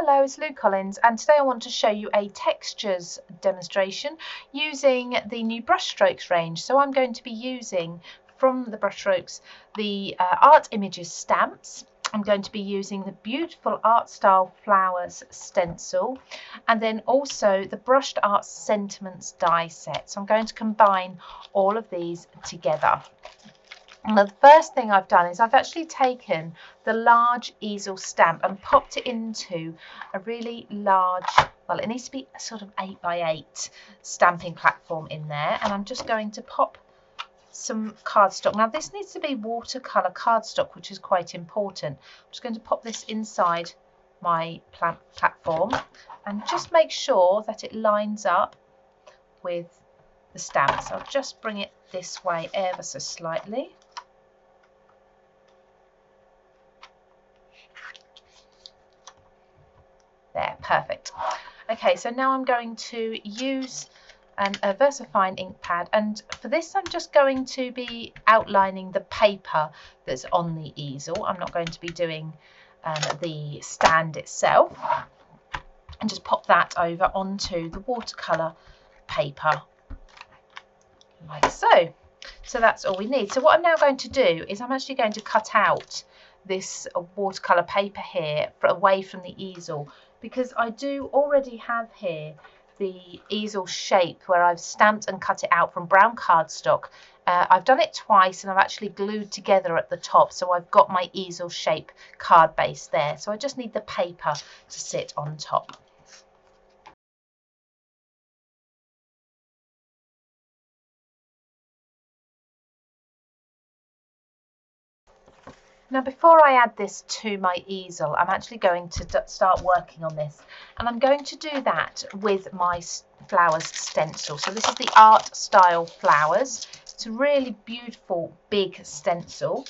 Hello, it's Lou Collins, and today I want to show you a textures demonstration using the new Brushstrokes range. So I'm going to be using from the Brushstrokes the Art Images stamps. I'm going to be using the beautiful Art Style Flowers Stencil, and then also the Brushed Art Sentiments die set. So I'm going to combine all of these together. And the first thing I've done is I've actually taken the large easel stamp and popped it into a really large, well, it needs to be a sort of 8x8 stamping platform in there. And I'm just going to pop some cardstock. Now this needs to be watercolour cardstock, which is quite important. I'm just going to pop this inside my platform and just make sure that it lines up with the stamps. I'll just bring it this way ever so slightly. There, perfect. Okay, so now I'm going to use a VersaFine ink pad, and for this I'm just going to be outlining the paper that's on the easel. I'm not going to be doing the stand itself, and just pop that over onto the watercolour paper like so. So that's all we need. So what I'm now going to do is I'm actually going to cut out this watercolour paper here away from the easel, because I do already have here the easel shape where I've stamped and cut it out from brown cardstock. I've done it twice and I've actually glued together at the top, so I've got my easel shape card base there. So I just need the paper to sit on top. Now before I add this to my easel, I'm actually going to start working on this, and I'm going to do that with my flowers stencil. So this is the Art Style Flowers. It's a really beautiful big stencil.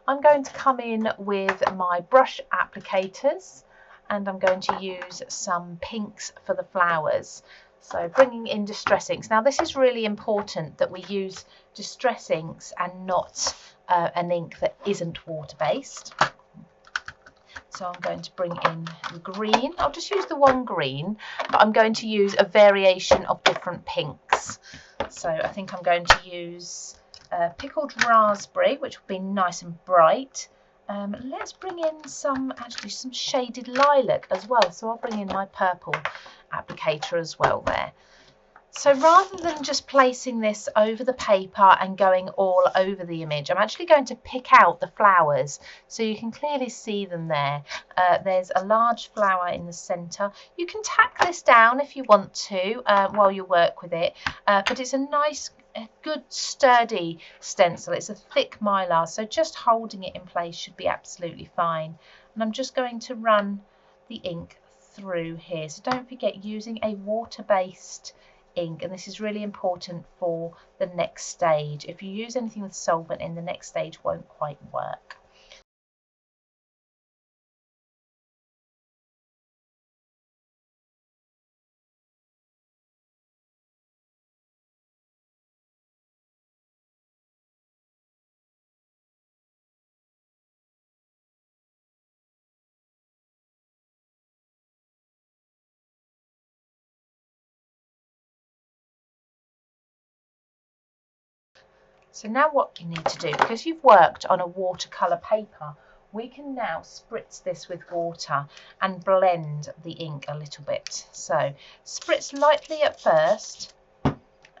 I'm going to come in with my brush applicators, and I'm going to use some pinks for the flowers. So bringing in distress inks. Now this is really important that we use distress inks and not an ink that isn't water-based. So I'm going to bring in the green. I'll just use the one green, but I'm going to use a variation of different pinks. So I think I'm going to use pickled raspberry, which will be nice and bright. Let's bring in some shaded lilac as well. So I'll bring in my purple applicator as well there. So rather than just placing this over the paper and going all over the image, I'm actually going to pick out the flowers so you can clearly see them there. There's a large flower in the centre. You can tack this down if you want to while you work with it, but it's a nice, good, sturdy stencil. It's a thick mylar, so just holding it in place should be absolutely fine. And I'm just going to run the ink through here. So don't forget, using a water-based ink, and this is really important for the next stage. If you use anything with solvent in, the next stage won't quite work. So now what you need to do, because you've worked on a watercolour paper, we can now spritz this with water and blend the ink a little bit. So spritz lightly at first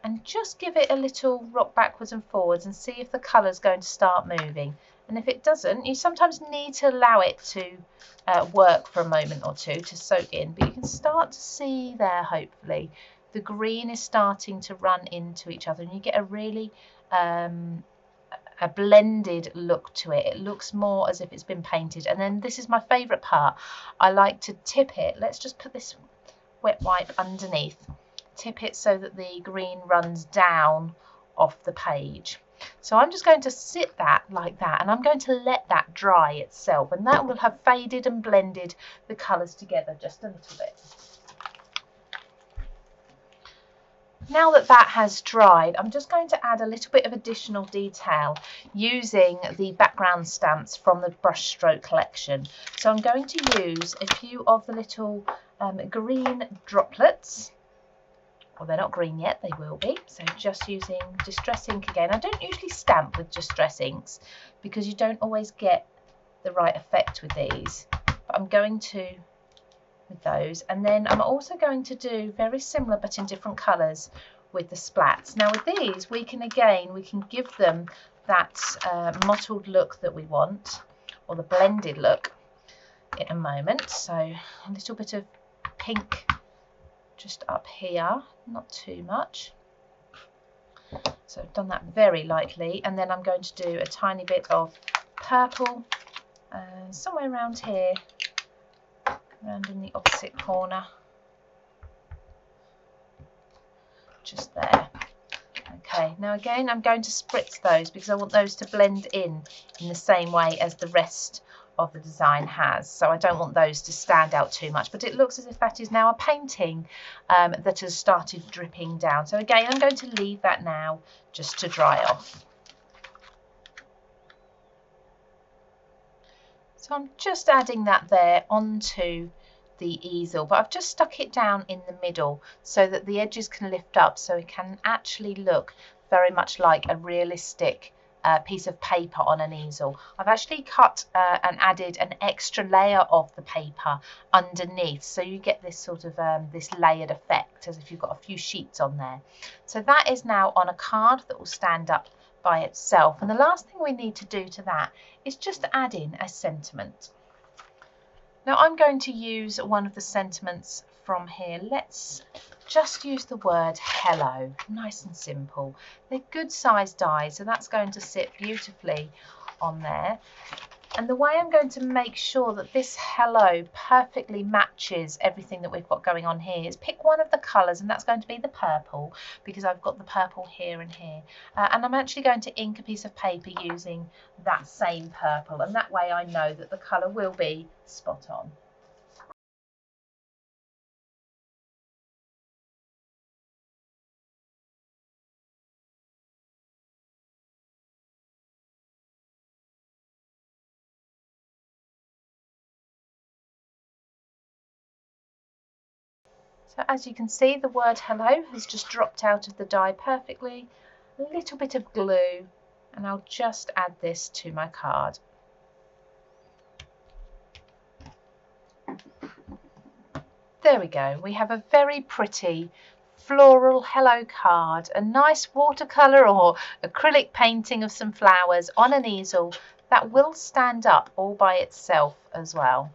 and just give it a little rock backwards and forwards and see if the colour's going to start moving. And if it doesn't, you sometimes need to allow it to work for a moment or two to soak in, but you can start to see there, hopefully, the green is starting to run into each other, and you get a really a blended look to it. It looks more as if it's been painted. And then this is my favourite part. I like to tip it. Let's just put this wet wipe underneath. Tip it so that the green runs down off the page. So I'm just going to sit that like that, and I'm going to let that dry itself, and that will have faded and blended the colours together just a little bit. Now that that has dried, I'm just going to add a little bit of additional detail using the background stamps from the Brushstroke collection. So I'm going to use a few of the little green droplets. Well, they're not green yet, they will be. So just using Distress ink again. I don't usually stamp with Distress inks because you don't always get the right effect with these. But I'm going to with those, and then I'm also going to do very similar but in different colours with the splats. Now with these we can give them that mottled look that we want, or the blended look, in a moment. So a little bit of pink just up here, not too much. So I've done that very lightly, and then I'm going to do a tiny bit of purple somewhere around here, around in the opposite corner, just there. Okay, now again I'm going to spritz those because I want those to blend in the same way as the rest of the design has. So I don't want those to stand out too much, but it looks as if that is now a painting that has started dripping down. So again, I'm going to leave that now just to dry off. So I'm just adding that there onto the easel, but I've just stuck it down in the middle so that the edges can lift up, so it can actually look very much like a realistic piece of paper on an easel. I've actually cut and added an extra layer of the paper underneath, so you get this sort of this layered effect as if you've got a few sheets on there. So that is now on a card that will stand up by itself, and the last thing we need to do to that is just add in a sentiment. Now I'm going to use one of the sentiments from here. Let's just use the word hello, nice and simple. They're good sized dies, so that's going to sit beautifully on there. And the way I'm going to make sure that this hello perfectly matches everything that we've got going on here is pick one of the colours, and that's going to be the purple, because I've got the purple here and here. And I'm actually going to ink a piece of paper using that same purple, and that way I know that the colour will be spot on. So as you can see, the word hello has just dropped out of the die perfectly. A little bit of glue, and I'll just add this to my card. There we go. We have a very pretty floral hello card, a nice watercolour or acrylic painting of some flowers on an easel that will stand up all by itself as well.